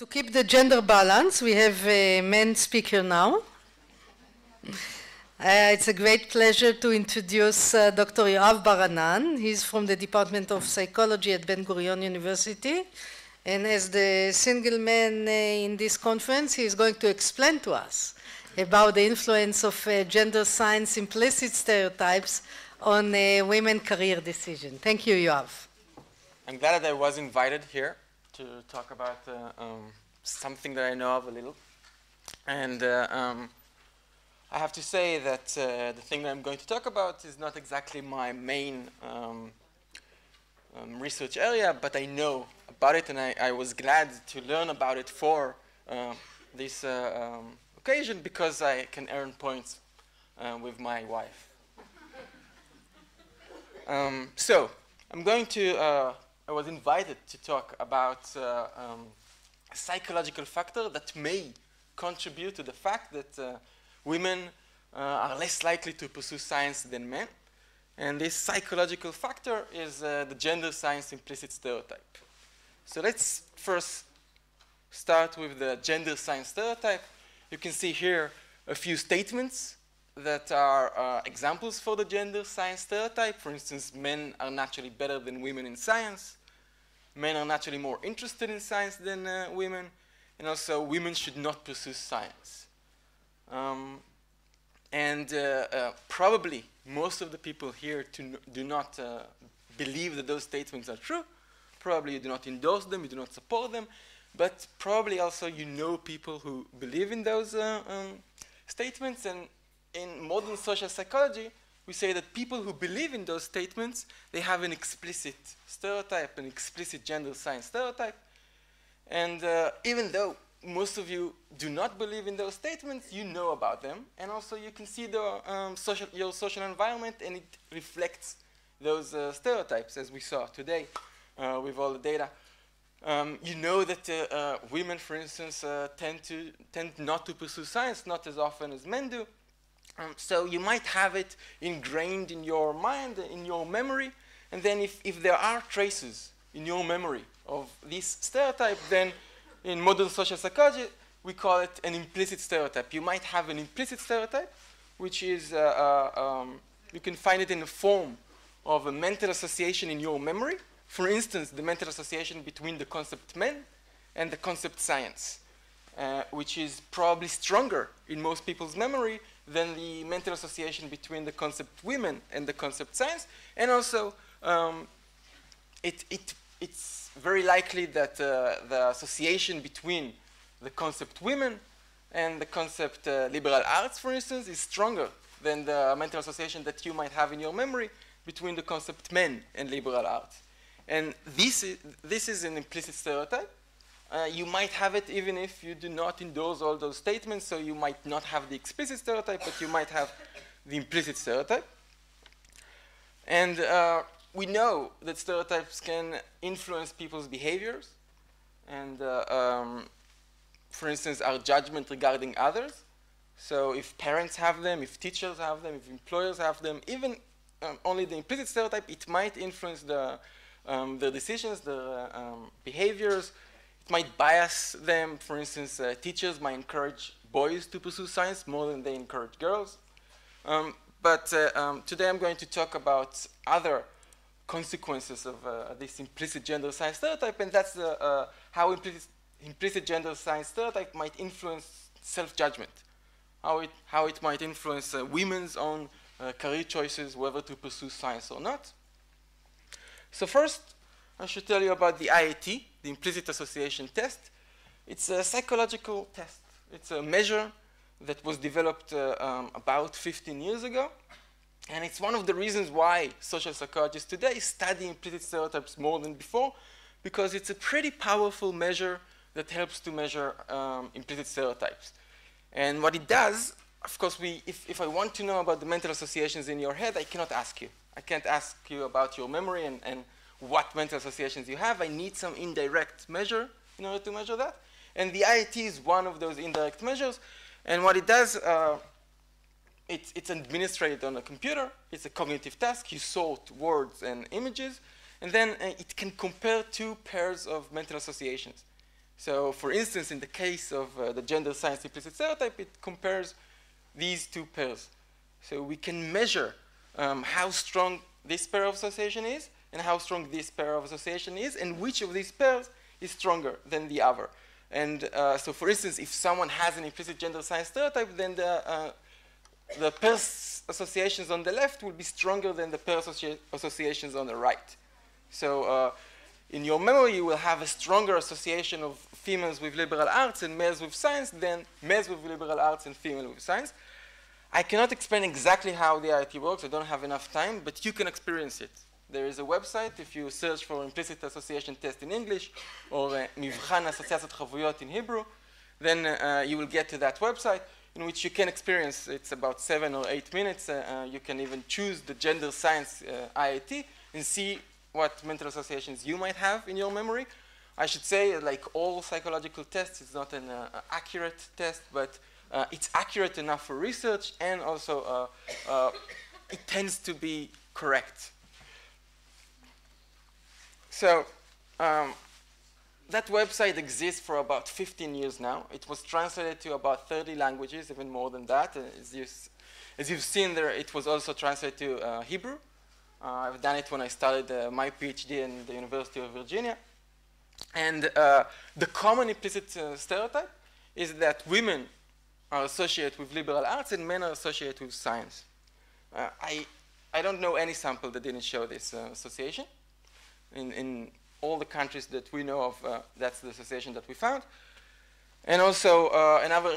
To keep the gender balance, we have a men speaker now. It's a great pleasure to introduce Dr. Yoav Bar-Anan. He's from the Department of Psychology at Ben-Gurion University. And as the single man in this conference, he's going to explain to us about the influence of gender science implicit stereotypes on women career decision. Thank you, Yoav. I'm glad that I was invited here to talk about something that I know of a little. And I have to say that the thing that I'm going to talk about is not exactly my main research area, but I know about it, and I was glad to learn about it for this occasion because I can earn points with my wife. So I'm going to, I was invited to talk about a psychological factor that may contribute to the fact that women are less likely to pursue science than men. And this psychological factor is the gender science implicit stereotype. So let's first start with the gender science stereotype. You can see here a few statements that are examples for the gender science stereotype. For instance, men are naturally better than women in science. Men are naturally more interested in science than women. And also, women should not pursue science. Probably most of the people here do not believe that those statements are true. Probably you do not endorse them, you do not support them. But probably also you know people who believe in those statements. And in modern social psychology, we say that people who believe in those statements, they have an explicit stereotype, an explicit gender science stereotype. And even though most of you do not believe in those statements, you know about them. And also you can see your social environment, and it reflects those stereotypes, as we saw today with all the data. You know that women, for instance, tend not to pursue science, not as often as men do. So you might have it ingrained in your mind, in your memory. And then if there are traces in your memory of this stereotype, then in modern social psychology, we call it an implicit stereotype. You might have an implicit stereotype, which is, you can find it in the form of a mental association in your memory. For instance, the mental association between the concept men and the concept science, which is probably stronger in most people's memory than the mental association between the concept women and the concept science. And also, it's very likely that the association between the concept women and the concept liberal arts, for instance, is stronger than the mental association that you might have in your memory between the concept men and liberal arts. And this is an implicit stereotype. You might have it even if you do not endorse all those statements, so you might not have the explicit stereotype, but you might have the implicit stereotype. And we know that stereotypes can influence people's behaviors and, for instance, our judgment regarding others. So if parents have them, if teachers have them, if employers have them, even only the implicit stereotype, it might influence their decisions, their behaviors. It might bias them. For instance, teachers might encourage boys to pursue science more than they encourage girls. But today I'm going to talk about other consequences of this implicit gender science stereotype, and that's how implicit gender science stereotype might influence self-judgment, how it might influence women's own career choices, whether to pursue science or not. So first, I should tell you about the IAT, the Implicit Association Test. It's a psychological test. It's a measure that was developed about 15 years ago. And it's one of the reasons why social psychologists today study implicit stereotypes more than before, because it's a pretty powerful measure that helps to measure implicit stereotypes. And what it does, of course, if I want to know about the mental associations in your head, I cannot ask you. I can't ask you about your memory and what mental associations you have. I need some indirect measure in order to measure that. And the IAT is one of those indirect measures. And what it does, it's administered on a computer. It's a cognitive task. You sort words and images. And then it can compare two pairs of mental associations. So for instance, in the case of the gender science implicit stereotype, it compares these two pairs. So we can measure how strong this pair of association is and how strong this pair of association is, and which of these pairs is stronger than the other. And so for instance, if someone has an implicit gender science stereotype, then the pair associations on the left will be stronger than the pair associations on the right. So in your memory, you will have a stronger association of females with liberal arts and males with science than males with liberal arts and females with science. I cannot explain exactly how the IIT works. I don't have enough time, but you can experience it. There is a website. If you search for implicit association test in English or מבחן אסוציאציית חבויות in Hebrew, then you will get to that website in which you can experience. It's about 7 or 8 minutes. You can even choose the gender science IIT and see what mental associations you might have in your memory. I should say, like all psychological tests, it's not an accurate test, but it's accurate enough for research, and also it tends to be correct. So that website exists for about 15 years now. It was translated to about 30 languages, even more than that. As you've seen there, it was also translated to Hebrew. I've done it when I started my PhD in the University of Virginia. And the common implicit stereotype is that women are associated with liberal arts and men are associated with science. I don't know any sample that didn't show this association. In all the countries that we know of, that's the association that we found. And also, another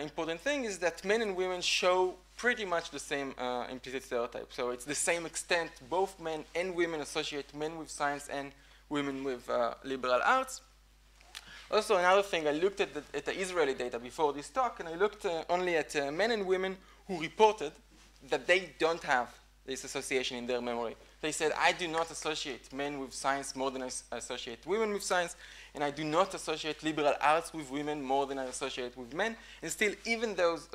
important thing is that men and women show pretty much the same implicit stereotype. So it's the same extent, both men and women associate men with science and women with liberal arts. Also, another thing, I looked at the Israeli data before this talk, and I looked only at men and women who reported that they don't have this association in their memory. They said, I do not associate men with science more than I associate women with science, and I do not associate liberal arts with women more than I associate with men. And still, even those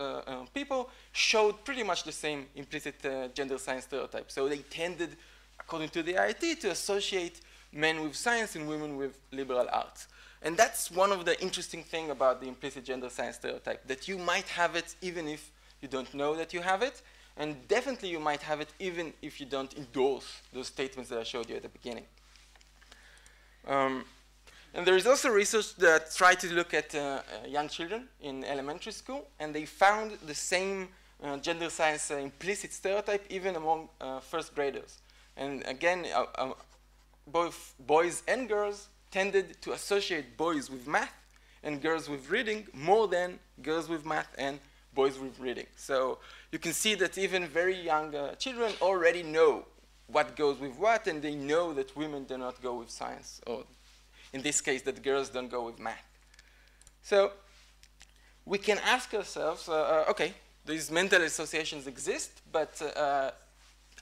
people showed pretty much the same implicit gender science stereotype. So they tended, according to the IIT, to associate men with science and women with liberal arts. And that's one of the interesting things about the implicit gender science stereotype, that you might have it even if you don't know that you have it, and definitely you might have it even if you don't endorse those statements that I showed you at the beginning. And there is also research that tried to look at young children in elementary school, and they found the same gender science implicit stereotype even among first graders. And again, both boys and girls tended to associate boys with math and girls with reading more than girls with math and boys with reading. So you can see that even very young children already know what goes with what, and they know that women do not go with science, or in this case, that girls don't go with math. So we can ask ourselves, okay, these mental associations exist, but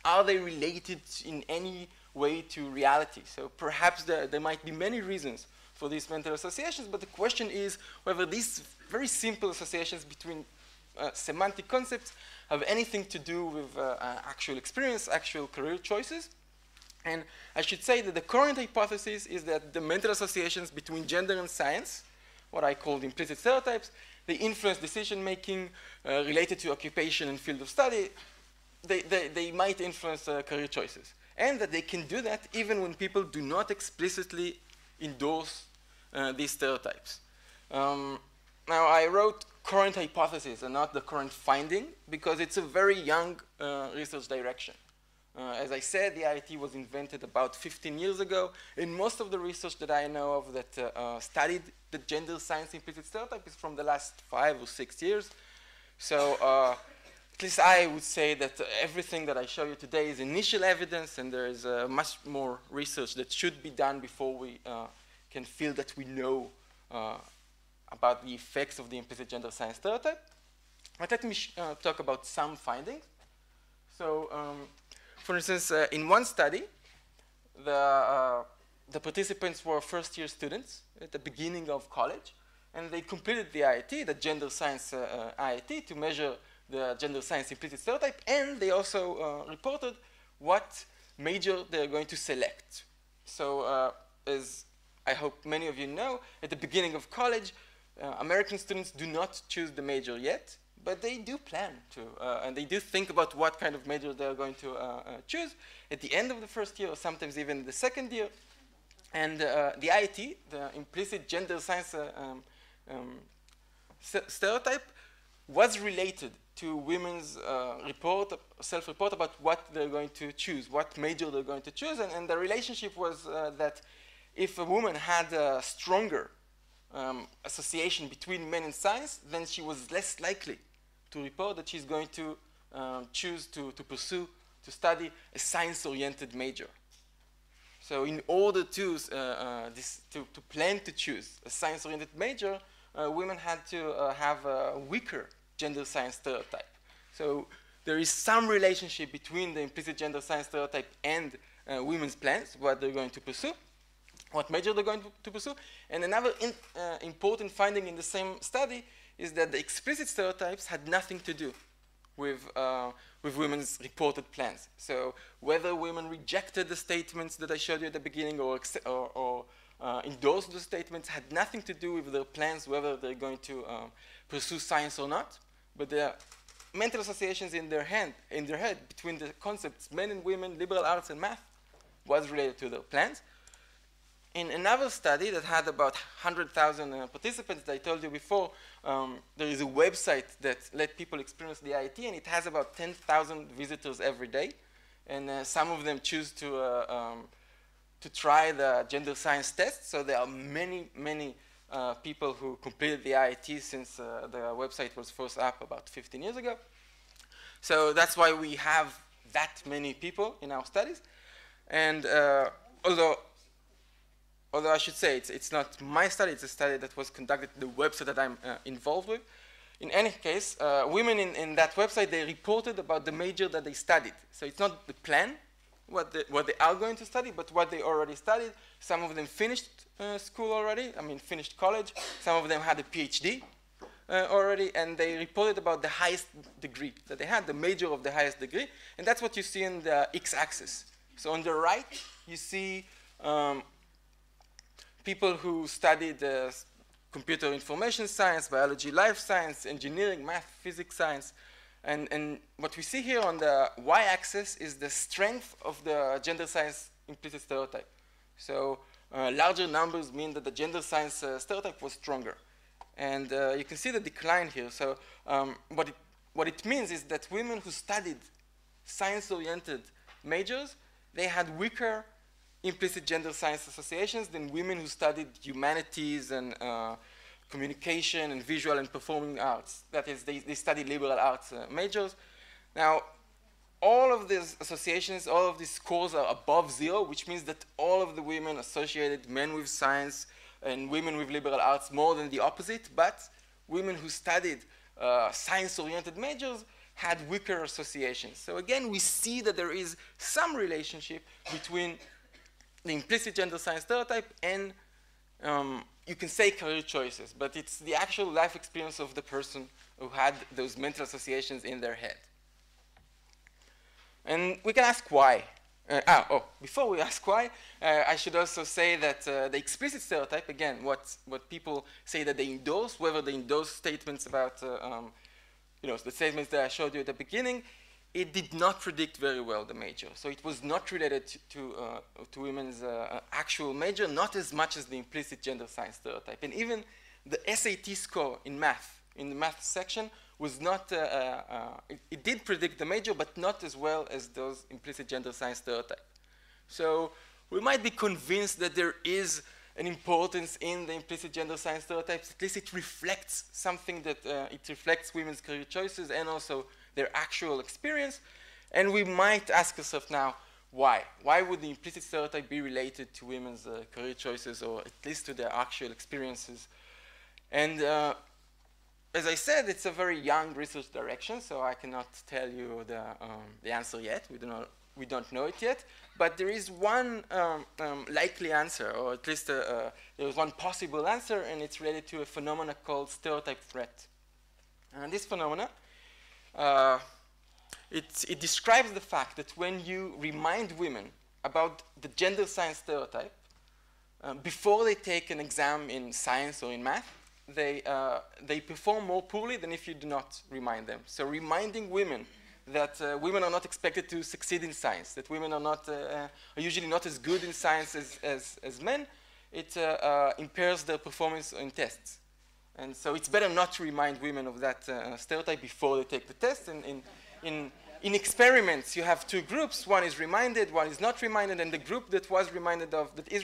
are they related in any way to reality? So perhaps there might be many reasons for these mental associations, but the question is whether these very simple associations between semantic concepts have anything to do with actual experience, actual career choices. And I should say that the current hypothesis is that the mental associations between gender and science, what I call the implicit stereotypes, they influence decision-making related to occupation and field of study. They might influence career choices. And that they can do that even when people do not explicitly endorse these stereotypes. Now, I wrote current hypothesis and not the current finding because it's a very young research direction. As I said, the IIT was invented about 15 years ago, and most of the research that I know of that studied the gender science implicit stereotype is from the last 5 or 6 years. So at least I would say that everything that I show you today is initial evidence, and there is much more research that should be done before we can feel that we know about the effects of the implicit gender science stereotype. But let me talk about some findings. So, for instance, in one study, the participants were first-year students at the beginning of college, and they completed the IIT, the gender science IIT, to measure the gender science implicit stereotype, and they also reported what major they're going to select. So, as I hope many of you know, at the beginning of college, American students do not choose the major yet, but they do plan to, and they do think about what kind of major they're going to choose at the end of the first year, or sometimes even the second year. And the IIT, the Implicit Gender Science Stereotype, was related to women's self-report about what they're going to choose, what major they're going to choose, and the relationship was that if a woman had a stronger association between men and science, then she was less likely to report that she's going to choose to study a science-oriented major. So in order to plan to choose a science-oriented major, women had to have a weaker gender science stereotype. So there is some relationship between the implicit gender science stereotype and women's plans, what they're going to pursue, what major they're going to pursue. And another important finding in the same study is that the explicit stereotypes had nothing to do with women's reported plans. So whether women rejected the statements that I showed you at the beginning or endorsed the statements had nothing to do with their plans, whether they're going to pursue science or not. But the mental associations in their head between the concepts men and women, liberal arts and math was related to their plans. In another study that had about 100,000 participants that I told you before, there is a website that let people experience the IIT, and it has about 10,000 visitors every day. And some of them choose to try the gender science test. So there are many people who completed the IIT since the website was first up about 15 years ago. So that's why we have that many people in our studies. And although I should say it's not my study, it's a study that was conducted at the website that I'm involved with. In any case, women in that website, they reported about the major that they studied. So it's not the plan, what they are going to study, but what they already studied. Some of them finished school already, finished college. Some of them had a PhD already, and they reported about the highest degree that they had, the major of the highest degree. And that's what you see in the x-axis. So on the right, you see people who studied computer information science, biology, life science, engineering, math, physics, science. And what we see here on the y-axis is the strength of the gender science implicit stereotype. So larger numbers mean that the gender science stereotype was stronger. And you can see the decline here. So what it means is that women who studied science-oriented majors, they had weaker implicit gender science associations than women who studied humanities and communication and visual and performing arts. That is, they studied liberal arts majors. Now, all of these associations, all of these scores are above 0, which means that all of the women associated men with science and women with liberal arts more than the opposite, but women who studied science-oriented majors had weaker associations. So again, we see that there is some relationship between the implicit gender science stereotype and you can say career choices, but it's the actual life experience of the person who had those mental associations in their head. And we can ask why. Before we ask why, I should also say that the explicit stereotype, again, what people say that they endorse, whether they endorse statements about, the statements that I showed you at the beginning, it did not predict very well the major. So it was not related to women's actual major, not as much as the implicit gender science stereotype. And even the SAT score in math, in the math section, was not, it did predict the major, but not as well as those implicit gender science stereotype. So we might be convinced that there is an importance in the implicit gender science stereotypes. At least it reflects something that, it reflects women's career choices and also their actual experience. And we might ask ourselves now, why? Why would the implicit stereotype be related to women's career choices, or at least to their actual experiences? And as I said, it's a very young research direction, so I cannot tell you the answer yet. We don't know it yet. But there is one likely answer, or at least there is one possible answer, and it's related to a phenomena called stereotype threat. And this phenomena, it describes the fact that when you remind women about the gender science stereotype, before they take an exam in science or in math, they perform more poorly than if you do not remind them. So reminding women that women are not expected to succeed in science, that women are usually not as good in science as men, it impairs their performance in tests. And so it's better not to remind women of that stereotype before they take the test. And in experiments, you have two groups. One is reminded, one is not reminded, and the group that is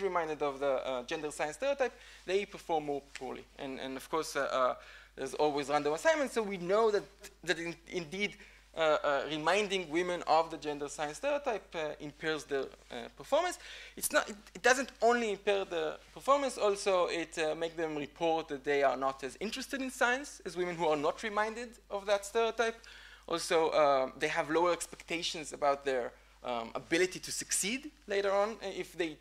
reminded of the gender science stereotype, they perform more poorly. And of course, there's always random assignments, so we know that indeed reminding women of the gender science stereotype impairs their performance. It doesn't only impair the performance, also it makes them report that they are not as interested in science as women who are not reminded of that stereotype. Also, they have lower expectations about their ability to succeed later on if they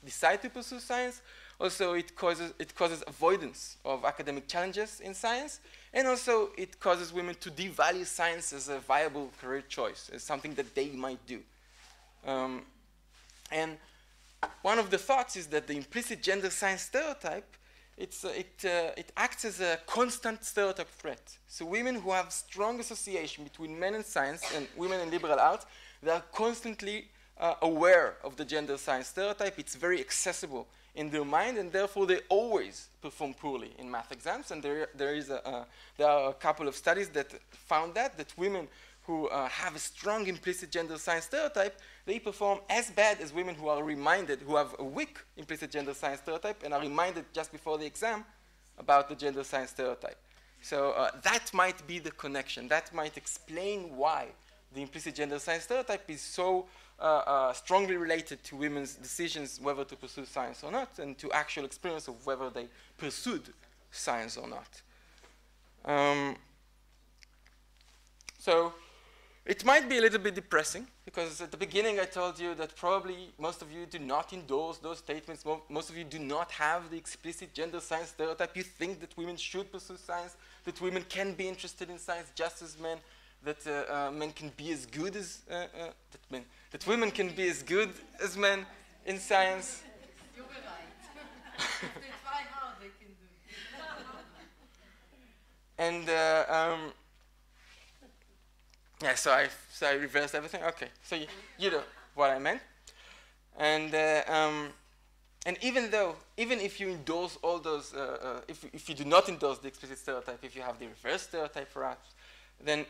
decide to pursue science. Also, it causes avoidance of academic challenges in science, and also it causes women to devalue science as a viable career choice, as something that they might do. And one of the thoughts is that the implicit gender science stereotype, it acts as a constant stereotype threat. So women who have strong association between men and science and women in liberal arts, they are constantly aware of the gender science stereotype. It's very accessible in their mind, and therefore they always perform poorly in math exams. And there are a couple of studies that found that women who have a strong implicit gender science stereotype, they perform as bad as women who are reminded, who have a weak implicit gender science stereotype and are reminded just before the exam about the gender science stereotype. So that might be the connection. That might explain why the implicit gender science stereotype is so strongly related to women's decisions whether to pursue science or not, and to actual experience of whether they pursued science or not. So it might be a little bit depressing, because at the beginning I told you that probably most of you do not endorse those statements. Most of you do not have the explicit gender science stereotype. You think that women should pursue science, that women can be interested in science just as men, that men can be as good as that women can be as good as men in science. You were right. If they try hard, they can do it. And yeah, so I reversed everything. Okay, so you know what I meant. And even if you endorse all those, if you do not endorse the explicit stereotype, if you have the reverse stereotype perhaps, then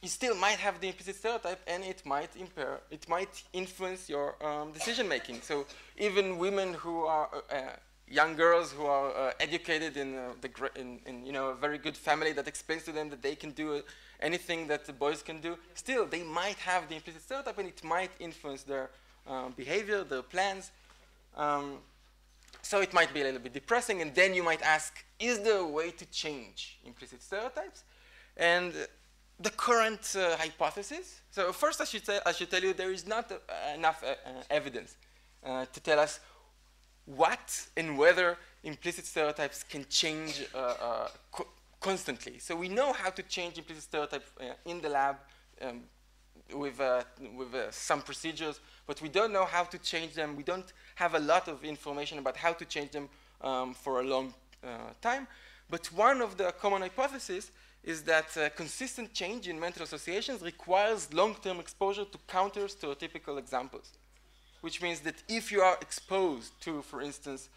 you still might have the implicit stereotype, and it might influence your decision making. So even women who are young girls who are educated in a very good family that explains to them that they can do anything that the boys can do, still they might have the implicit stereotype, and it might influence their behavior, their plans. So it might be a little bit depressing, and then you might ask, is there a way to change implicit stereotypes? And the current hypothesis. So first I should tell you there is not enough evidence to tell us what and whether implicit stereotypes can change constantly. So we know how to change implicit stereotypes in the lab with some procedures, but we don't know how to change them. We don't have a lot of information about how to change them for a long time. But one of the common hypotheses is that consistent change in mental associations requires long-term exposure to counter stereotypical examples, which means that if you are exposed to, for instance,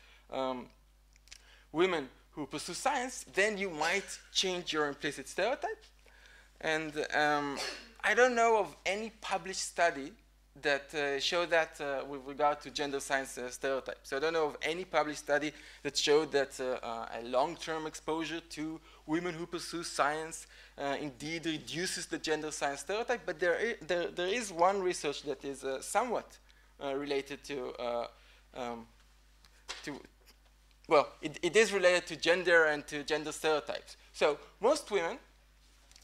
women who pursue science, then you might change your implicit stereotype. And I don't know of any published study that showed that with regard to gender science stereotypes. So I don't know of any published study that showed that a long-term exposure to women who pursue science indeed reduces the gender science stereotype, but there is one research that is somewhat related to, well, it is related to gender and to gender stereotypes. So most women,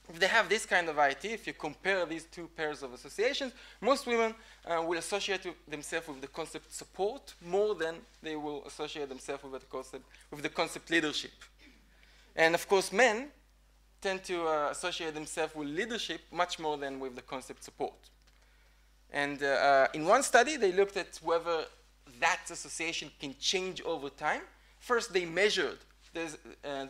if they have this kind of IT, if you compare these two pairs of associations, most women will associate themselves with the concept support more than they will associate themselves with the concept leadership. And of course, men tend to associate themselves with leadership much more than with the concept support. And in one study, they looked at whether that association can change over time. First, they measured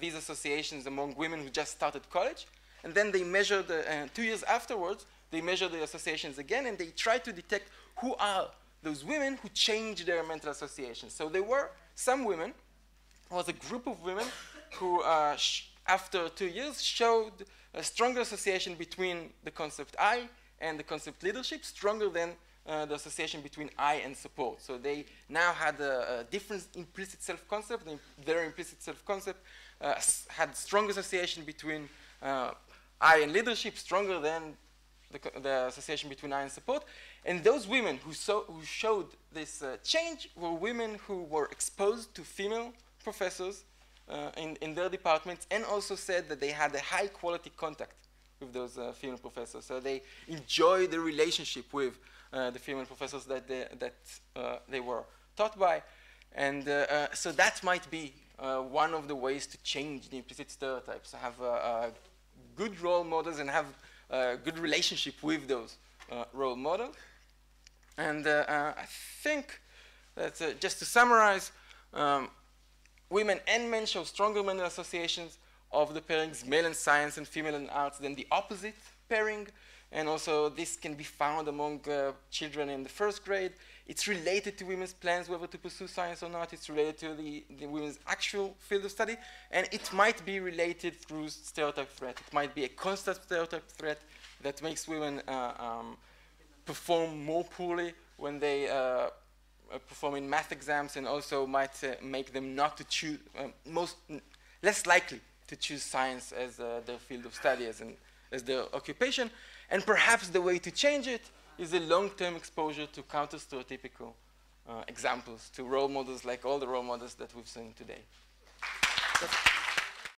these associations among women who just started college, and then they measured, 2 years afterwards, they measured the associations again, and they tried to detect who are those women who changed their mental associations. So there were some women, was a group of women who, after 2 years, showed a stronger association between the concept I and the concept leadership, stronger than the association between I and support. So they now had a different implicit self-concept. Their implicit self-concept had strong association between I and leadership, stronger than the association between I and support. And those women who showed this change were women who were exposed to female professors in their departments, and also said that they had a high quality contact with those female professors. So they enjoyed the relationship with the female professors that they were taught by. And so that might be one of the ways to change the implicit stereotypes, have good role models and have a good relationship with those role models. And I think that just to summarize, women and men show stronger mental associations of the pairings male in science and female in arts than the opposite pairing. And also this can be found among children in the first grade. It's related to women's plans whether to pursue science or not. It's related to the women's actual field of study. And it might be related through stereotype threat. It might be a constant stereotype threat that makes women perform more poorly when they perform in math exams, and also might make them not to choose, less likely to choose science as their field of study, as their occupation. And perhaps the way to change it is a long-term exposure to counter-stereotypical examples, to role models like all the role models that we've seen today.